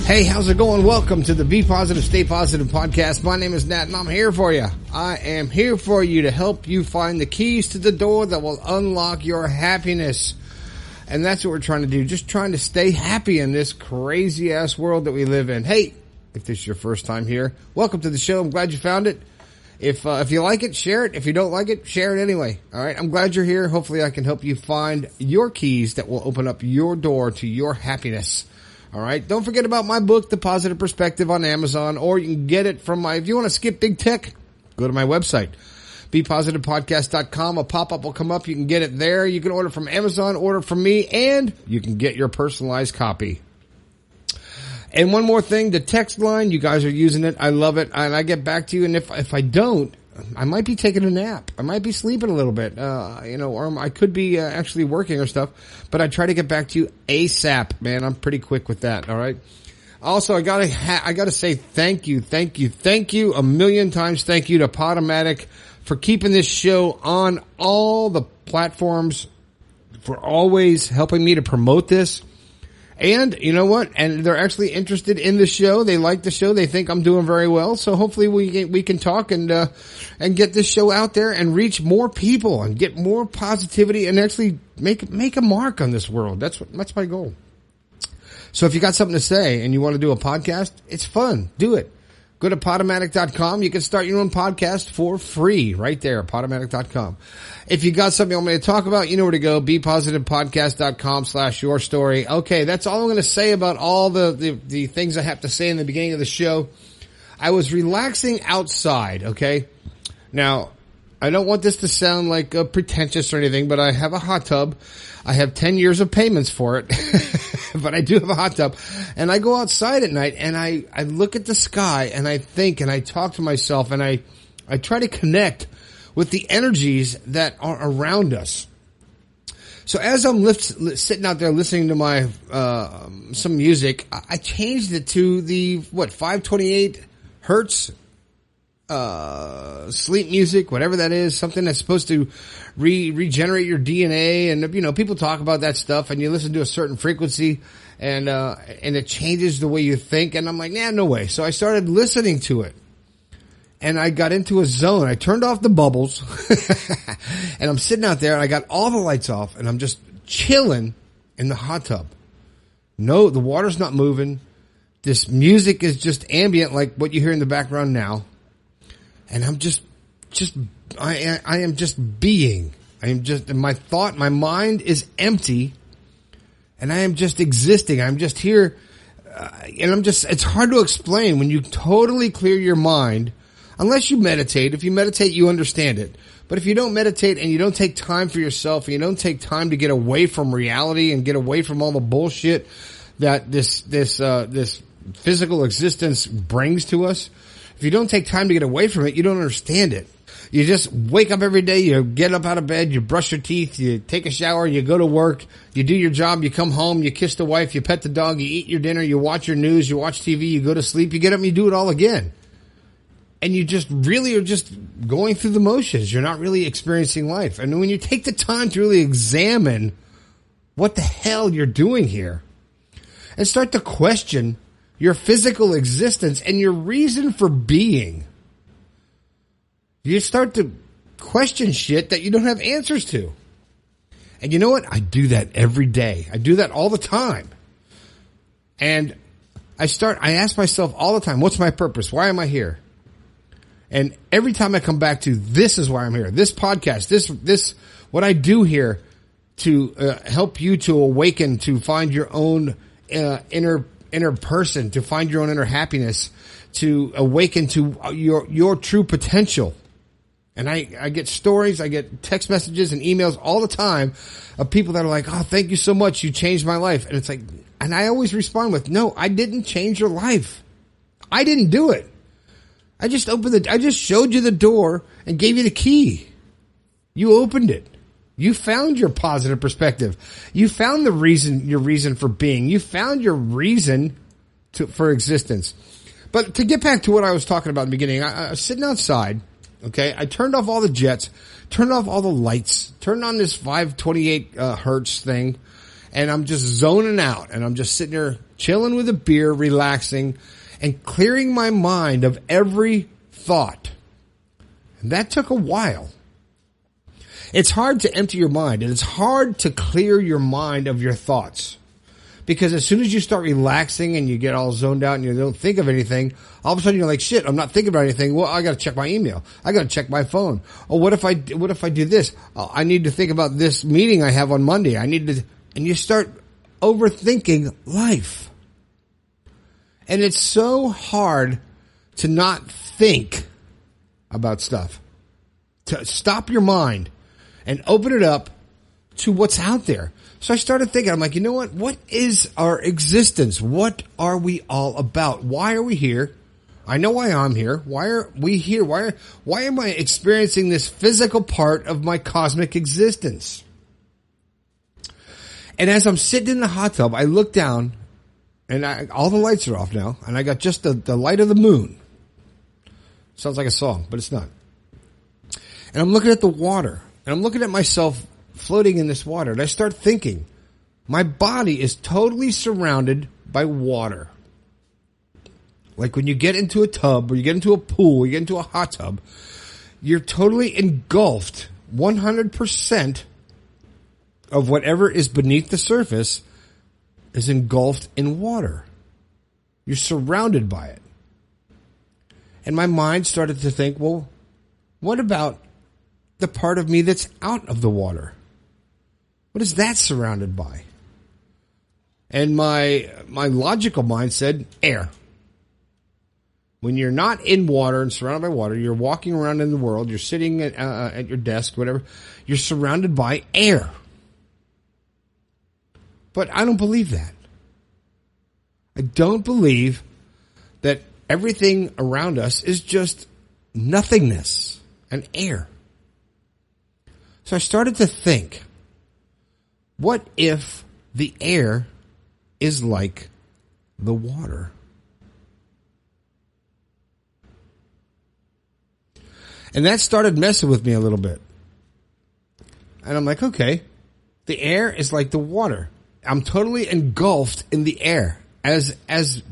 Hey, how's it going? Welcome to the Be Positive, Stay Positive podcast. My name is Nat, and I'm here for you. I am here for you to help you find the keys to the door that will unlock your happiness. And that's what we're trying to do, just trying to stay happy in this crazy-ass world that we live in. Hey, if this is your first time here, welcome to the show. I'm glad you found it. If you like it, share it. If you don't like it, share it anyway. All right, I'm glad you're here. Hopefully I can help you find your keys that will open up your door to your happiness. All right. Don't forget about my book, The Positive Perspective, on Amazon, or you can get it from if you want to skip big tech, go to my website, bepositivepodcast.com. A pop-up will come up. You can get it there. You can order from Amazon, order from me, and you can get your personalized copy. And one more thing, the text line, you guys are using it. I love it. And I get back to you. And if I don't, I might be taking a nap. I might be sleeping a little bit, or I could be actually working or stuff. But I try to get back to you ASAP, man. I'm pretty quick with that. All right. Also, I gotta say thank you a million times. Thank you to Podomatic for keeping this show on all the platforms, for always helping me to promote this. And you know what? And they're actually interested in the show. They like the show. They think I'm doing very well. So hopefully we can talk and get this show out there and reach more people and get more positivity and actually make a mark on this world. That's my goal. So if you got something to say and you want to do a podcast, it's fun. Do it. Go to Podomatic.com. You can start your own podcast for free right there, Podomatic.com. If you got something you want me to talk about, you know where to go, bepositivepodcast.com/your story. Okay, that's all I'm going to say about all the things I have to say in the beginning of the show. I was relaxing outside, okay? Now, I don't want this to sound like pretentious or anything, but I have a hot tub. I have 10 years of payments for it, but I do have a hot tub. And I go outside at night and I look at the sky and I think and I talk to myself and I try to connect with the energies that are around us. So as I'm sitting out there listening to my some music, I changed it to the 528 hertz sleep music, whatever that is, something that's supposed to regenerate your DNA. And, people talk about that stuff and you listen to a certain frequency and it changes the way you think. And I'm like, nah, no way. So I started listening to it and I got into a zone. I turned off the bubbles and I'm sitting out there and I got all the lights off and I'm just chilling in the hot tub. No, the water's not moving. This music is just ambient, like what you hear in the background now. And I'm I am just being. I am just, my mind is empty and I am just existing. I'm just here. And it's hard to explain when you totally clear your mind, unless you meditate. If you meditate, you understand it. But if you don't meditate and you don't take time for yourself and you don't take time to get away from reality and get away from all the bullshit that this physical existence brings to us, if you don't take time to get away from it, you don't understand it. You just wake up every day, you get up out of bed, you brush your teeth, you take a shower, you go to work, you do your job, you come home, you kiss the wife, you pet the dog, you eat your dinner, you watch your news, you watch TV, you go to sleep, you get up and you do it all again. And you just really are just going through the motions. You're not really experiencing life. And when you take the time to really examine what the hell you're doing here and start to question your physical existence and your reason for being, you start to question shit that you don't have answers to. And you know what? I do that every day. I do that all the time. And I ask myself all the time, what's my purpose? Why am I here? And every time I come back to, this is why I'm here. This podcast, this, what I do here to help you to awaken, to find your own inner person, to find your own inner happiness, to awaken to your true potential. And I get stories, I get text messages and emails all the time of people that are like, oh, thank you so much. You changed my life. And it's like, and I always respond with, no, I didn't change your life. I didn't do it. I just showed you the door and gave you the key. You opened it. You found your positive perspective. You found your reason for being. You found your reason for existence. But to get back to what I was talking about in the beginning, I was sitting outside. Okay. I turned off all the jets, turned off all the lights, turned on this 528 hertz thing. and I'm just zoning out, and I'm just sitting there chilling with a beer, relaxing, and clearing my mind of every thought. And that took a while. It's hard to empty your mind, and it's hard to clear your mind of your thoughts. Because as soon as you start relaxing and you get all zoned out and you don't think of anything, all of a sudden you're like, shit, I'm not thinking about anything. Well, I got to check my email. I got to check my phone. Oh, what if I do this? Oh, I need to think about this meeting I have on Monday. And you start overthinking life. And it's so hard to not think about stuff. To stop your mind and open it up to what's out there. So I started thinking, I'm like, you know what? What is our existence? What are we all about? Why are we here? I know why I'm here. Why are we here? Why am I experiencing this physical part of my cosmic existence? And as I'm sitting in the hot tub, I look down, and all the lights are off now, and I got just the light of the moon. Sounds like a song, but it's not. And I'm looking at the water, and I'm looking at myself floating in this water, and I start thinking, my body is totally surrounded by water. Like when you get into a tub, or you get into a pool, or you get into a hot tub, you're totally engulfed 100% of whatever is beneath the surface is engulfed in water. You're surrounded by it. And my mind started to think, well, what about the part of me that's out of the water? What is that surrounded by? And my logical mind said, air. When you're not in water and surrounded by water, you're walking around in the world, you're sitting at your desk, whatever, you're surrounded by air. But I don't believe that. I don't believe that everything around us is just nothingness and air. So I started to think, what if the air is like the water? And that started messing with me a little bit. And I'm like, okay, the air is like the water. I'm totally engulfed in the air. As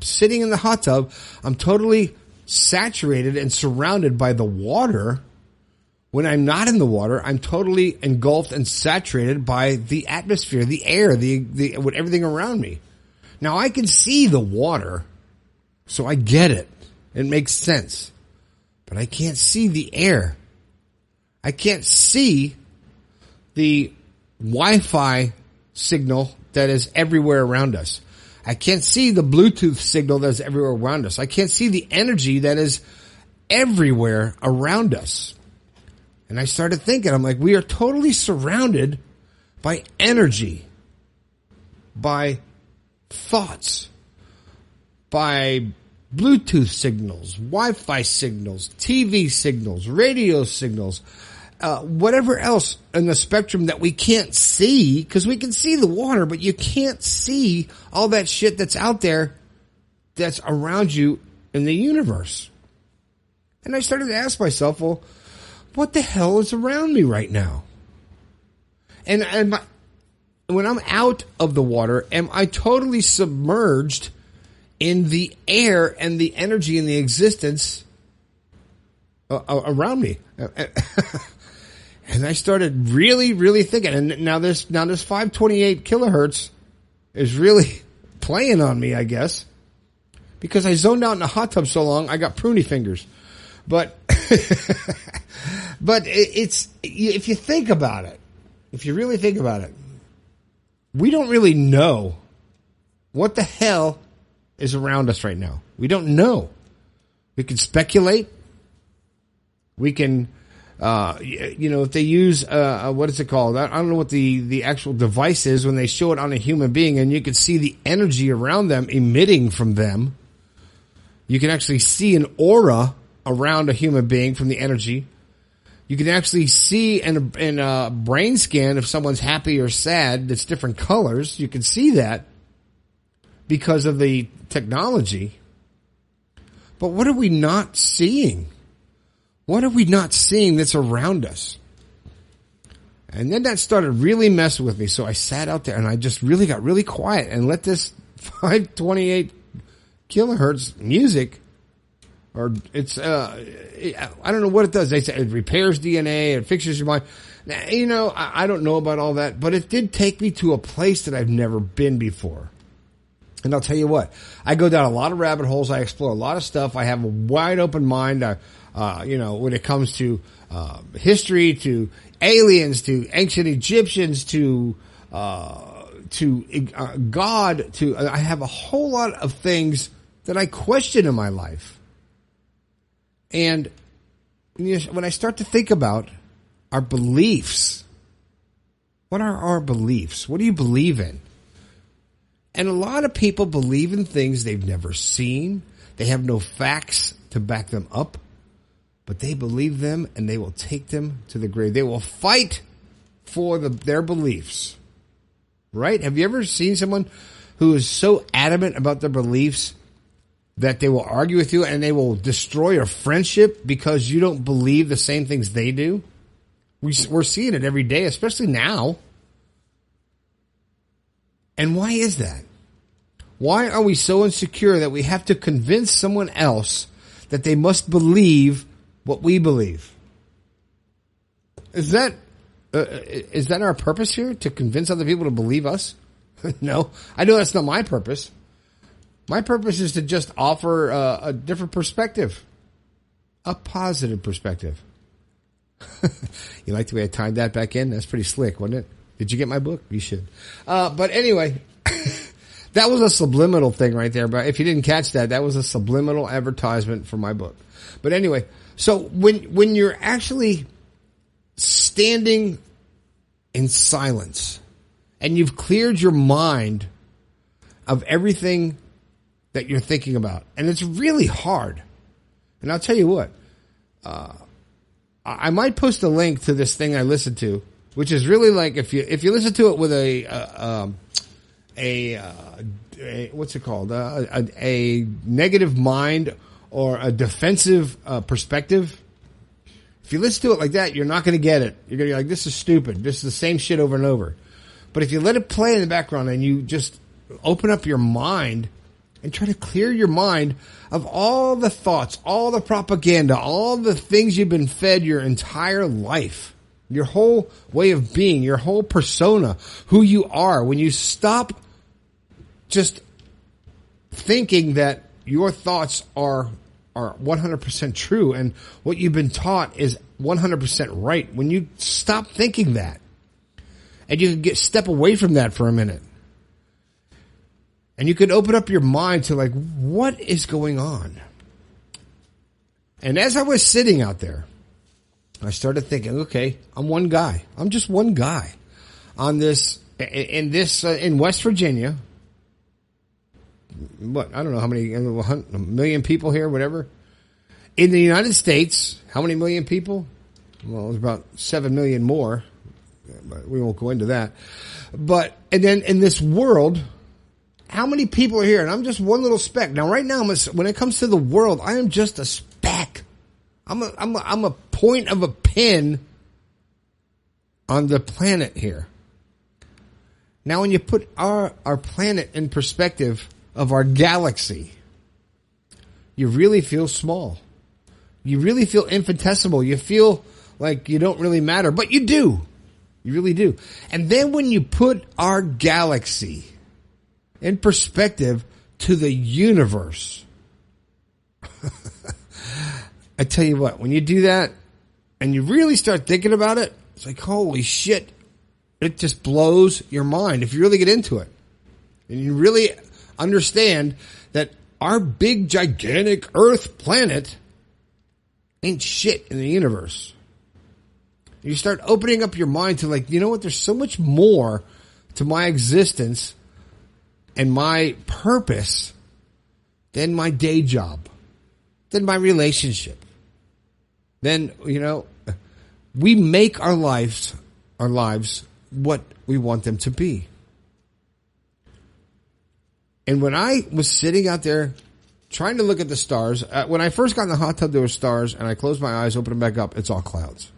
sitting in the hot tub, I'm totally saturated and surrounded by the water. When I'm not in the water, I'm totally engulfed and saturated by the atmosphere, the air, with everything around me. Now I can see the water, so I get it. It makes sense. But I can't see the air. I can't see the Wi-Fi signal that is everywhere around us. I can't see the Bluetooth signal that's everywhere around us. I can't see the energy that is everywhere around us. And I started thinking, I'm like, we are totally surrounded by energy, by thoughts, by Bluetooth signals, Wi-Fi signals, TV signals, radio signals, whatever else in the spectrum that we can't see, because we can see the water, but you can't see all that shit that's out there that's around you in the universe. And I started to ask myself, well, what the hell is around me right now? And when I'm out of the water, am I totally submerged in the air and the energy and the existence around me? And I started really, really thinking. And now this 528 kilohertz is really playing on me, I guess, because I zoned out in the hot tub so long, I got pruny fingers. But it's, if you think about it, if you really think about it, we don't really know what the hell is around us right now. We don't know. We can speculate. We can, if they use, what is it called? I don't know what the actual device is when they show it on a human being, and you can see the energy around them emitting from them. You can actually see an aura around a human being from the energy. You can actually see in a brain scan if someone's happy or sad, that's different colors. You can see that because of the technology. But what are we not seeing? What are we not seeing that's around us? And then that started really messing with me. So I sat out there and I just really got really quiet and let this 528 kilohertz music, or it's, I don't know what it does. They say it repairs DNA, it fixes your mind. Now, you know, I don't know about all that, but it did take me to a place that I've never been before. And I'll tell you what, I go down a lot of rabbit holes. I explore a lot of stuff. I have a wide open mind, you know, when it comes to history, to aliens, to ancient Egyptians, to God, to I have a whole lot of things that I question in my life. And when I start to think about our beliefs, what are our beliefs? What do you believe in? And a lot of people believe in things they've never seen. They have no facts to back them up, but they believe them and they will take them to the grave. They will fight for their beliefs, right? Have you ever seen someone who is so adamant about their beliefs that they will argue with you and they will destroy a friendship because you don't believe the same things they do? We're seeing it every day, especially now. And why is that? Why are we so insecure that we have to convince someone else that they must believe what we believe? Is that our purpose here, to convince other people to believe us? No, I know that's not my purpose. My purpose is to just offer a different perspective, a positive perspective. You like the way I tied that back in? That's pretty slick, wasn't it? Did you get my book? You should. But anyway, that was a subliminal thing right there. But if you didn't catch that, that was a subliminal advertisement for my book. But anyway, so when you're actually standing in silence and you've cleared your mind of everything that you're thinking about, and it's really hard. And I'll tell you what, I might post a link to this thing I listened to, which is really like if you listen to it with a what's it called, a negative mind or a defensive perspective. If you listen to it like that, you're not going to get it. You're going to be like, this is stupid. This is the same shit over and over. But if you let it play in the background and you just open up your mind and try to clear your mind of all the thoughts, all the propaganda, all the things you've been fed your entire life, your whole way of being, your whole persona, who you are, when you stop just thinking that your thoughts are 100% true and what you've been taught is 100% right, when you stop thinking that and you can step away from that for a minute and you could open up your mind to like, what is going on? And as I was sitting out there, I started thinking, okay, I'm one guy. I'm just one guy on this, in West Virginia. What? I don't know how many, a million people here, whatever. In the United States, how many million people? Well, there's about 7 million more. But we won't go into that. But, and then in this world, how many people are here? And I'm just one little speck. Now, right now, when it comes to the world, I am just a speck. I'm a point of a pin on the planet here. Now, when you put our planet in perspective of our galaxy, you really feel small. You really feel infinitesimal. You feel like you don't really matter, but you do. You really do. And then when you put our galaxy in perspective to the universe, I tell you what, when you do that and you really start thinking about it, it's like, holy shit, it just blows your mind if you really get into it. And you really understand that our big, gigantic Earth planet ain't shit in the universe. You start opening up your mind to like, you know what, there's so much more to my existence and my purpose than my day job, than my relationship. Then, you know, we make our lives what we want them to be. And when I was sitting out there trying to look at the stars, when I first got in the hot tub, there were stars, and I closed my eyes, opened them back up, it's all clouds.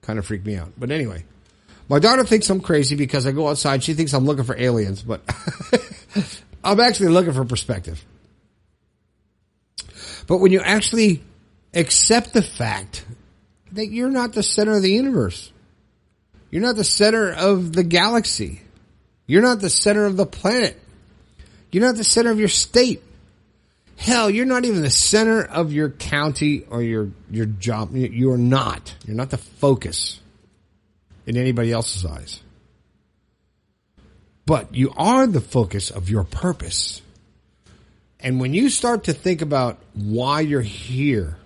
Kind of freaked me out. But anyway, My daughter thinks I'm crazy because I go outside. She thinks I'm looking for aliens, but I'm actually looking for perspective. But when you actually accept the fact that you're not the center of the universe, you're not the center of the galaxy, you're not the center of the planet, you're not the center of your state. Hell, you're not even the center of your county or your job. You're not. You're not the focus in anybody else's eyes. But you are the focus of your purpose. And when you start to think about why you're here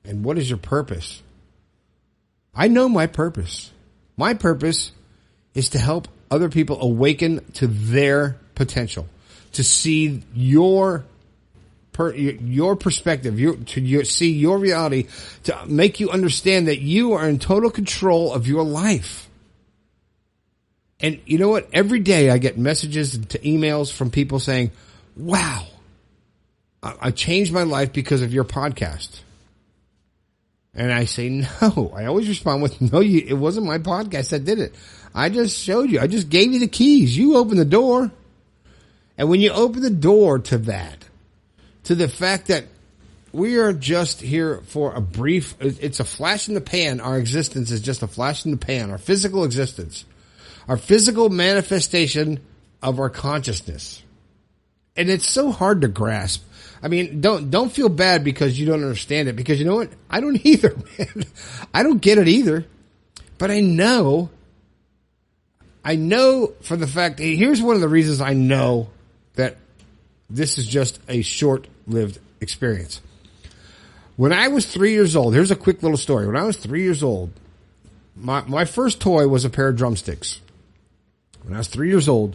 and what is your purpose, I know my purpose. My purpose is to help other people awaken to their potential, to see your perspective, to see your reality, to make you understand that you are in total control of your life. And you know what? Every day I get messages to emails from people saying, wow, I changed my life because of your podcast. And I say, no. I always respond with, no, it wasn't my podcast that did it. I just showed you. I just gave you the keys. You opened the door. And when you open the door to that, to the fact that we are just here for a brief, it's a flash in the pan. Our existence is just a flash in the pan. Our physical existence, our physical manifestation of our consciousness. And it's so hard to grasp. I mean, don't feel bad because you don't understand it, because you know what? I don't either, man. I don't get it either. But I know for the fact, here's one of the reasons I know that this is just a short-lived experience. When I was 3 years old, here's a quick little story. When I was 3 years old, my first toy was a pair of drumsticks. When I was 3 years old,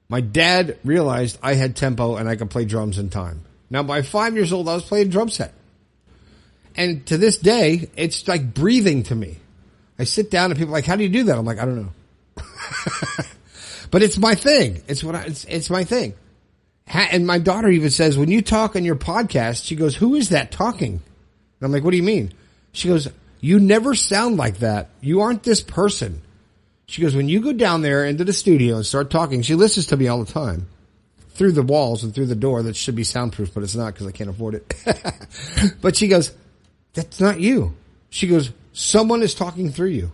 my dad realized I had tempo and I could play drums in time. Now, by 5 years old, I was playing drum set. And to this day, it's like breathing to me. I sit down and people are like, how do you do that? I'm like, I don't know. But it's my thing. It's my thing. And my daughter even says, when you talk on your podcast, she goes, who is that talking? And I'm like, what do you mean? She goes, you never sound like that. You aren't this person. She goes, when you go down there into the studio and start talking, she listens to me all the time through the walls and through the door that should be soundproof, but it's not because I can't afford it. But she goes, that's not you. She goes, someone is talking through you.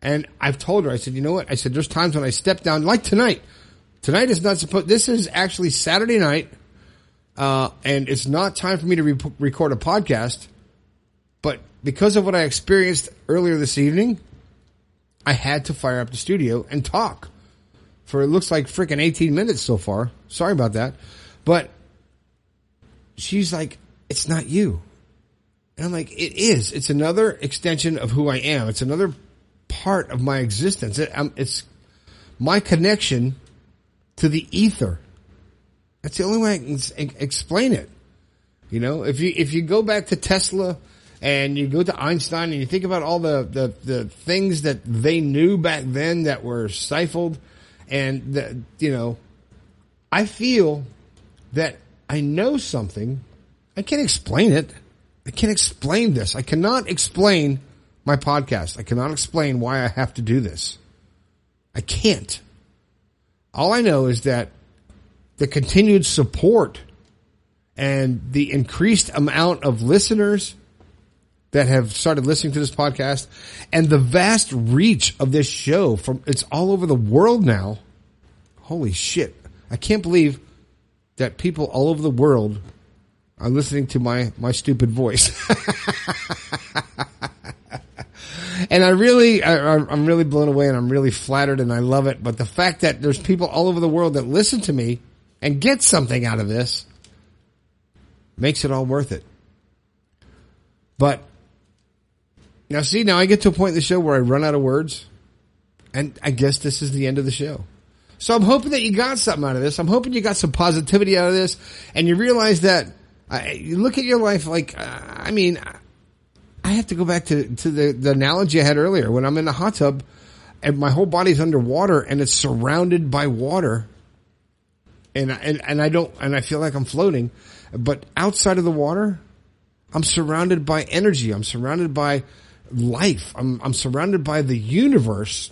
And I've told her, I said, you know what? I said, there's times when I step down, like tonight. Tonight is not supposed, this is actually Saturday night, and it's not time for me to record a podcast, but because of what I experienced earlier this evening, I had to fire up the studio and talk for it looks like freaking 18 minutes so far. Sorry about that. But she's like, it's not you. And I'm like, it is. It's another extension of who I am. It's another part of my existence. It's my connection to the ether. That's the only way I can explain it. You know, if you go back to Tesla and you go to Einstein and you think about all the things that they knew back then that were stifled, and I feel that I know something. I can't explain it. I can't explain this. I cannot explain my podcast. I cannot explain why I have to do this. I can't. All I know is that the continued support and the increased amount of listeners that have started listening to this podcast and the vast reach of this show it's all over the world now. Holy shit. I can't believe that people all over the world are listening to my stupid voice. And I'm really blown away, and I'm really flattered, and I love it. But the fact that there's people all over the world that listen to me and get something out of this makes it all worth it. But now I get to a point in the show where I run out of words, and I guess this is the end of the show. So I'm hoping that you got something out of this. I'm hoping you got some positivity out of this, and you realize that you look at your life like, I have to go back to the analogy I had earlier. When I'm in the hot tub and my whole body's underwater and it's surrounded by water, and I feel like I'm floating, but outside of the water, I'm surrounded by energy. I'm surrounded by life. I'm surrounded by the universe.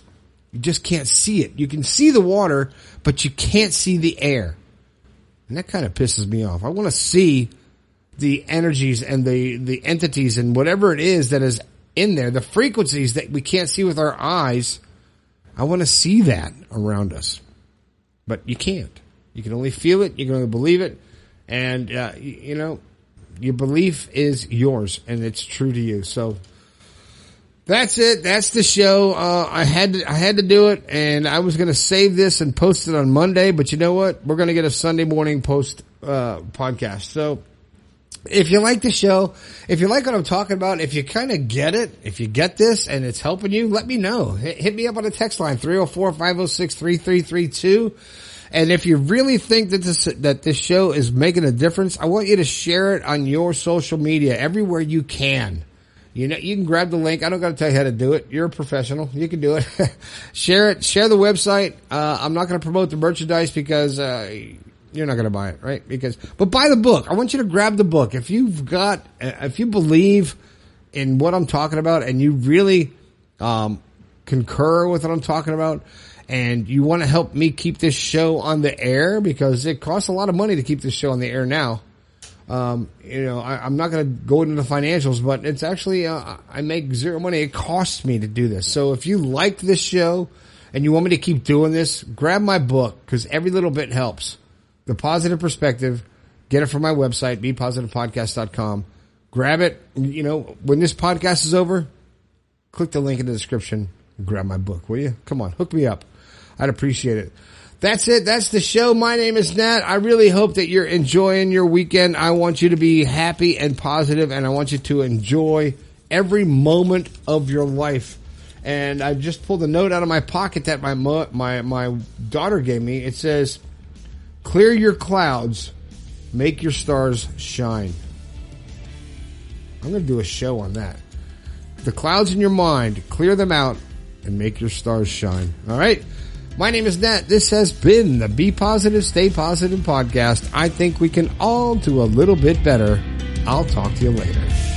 You just can't see it. You can see the water, but you can't see the air. And that kind of pisses me off. I want to see the energies and the entities and whatever it is that is in there, the frequencies that we can't see with our eyes. I want to see that around us. But you can't. You can only feel it. You can only believe it. And, your belief is yours and it's true to you. So that's it. That's the show. I had to do it, and I was going to save this and post it on Monday, but you know what? We're going to get a Sunday morning post, podcast. So if you like the show, if you like what I'm talking about, if you kind of get it, if you get this and it's helping you, let me know. Hit me up on the text line, 304-506-3332. And if you really think that this show is making a difference, I want you to share it on your social media everywhere you can. You can grab the link. I don't got to tell you how to do it. You're a professional. You can do it. Share it. Share the website. I'm not going to promote the merchandise because you're not going to buy it, right? But buy the book. I want you to grab the book. If you believe in what I'm talking about and you really concur with what I'm talking about, and you want to help me keep this show on the air, because it costs a lot of money to keep this show on the air now. I'm not going to go into the financials, but it's actually, I make zero money. It costs me to do this. So if you like this show and you want me to keep doing this, grab my book, because every little bit helps. The Positive Perspective. Get it from my website, bepositivepodcast.com. Grab it. When this podcast is over, click the link in the description and grab my book, will you? Come on, hook me up. I'd appreciate it. That's it. That's the show. My name is Nat. I really hope that you're enjoying your weekend. I want you to be happy and positive, and I want you to enjoy every moment of your life. And I just pulled a note out of my pocket that my daughter gave me. It says, "Clear your clouds, make your stars shine." I'm going to do a show on that. The clouds in your mind, clear them out and make your stars shine. All right. My name is Nat. This has been the Be Positive, Stay Positive podcast. I think we can all do a little bit better. I'll talk to you later.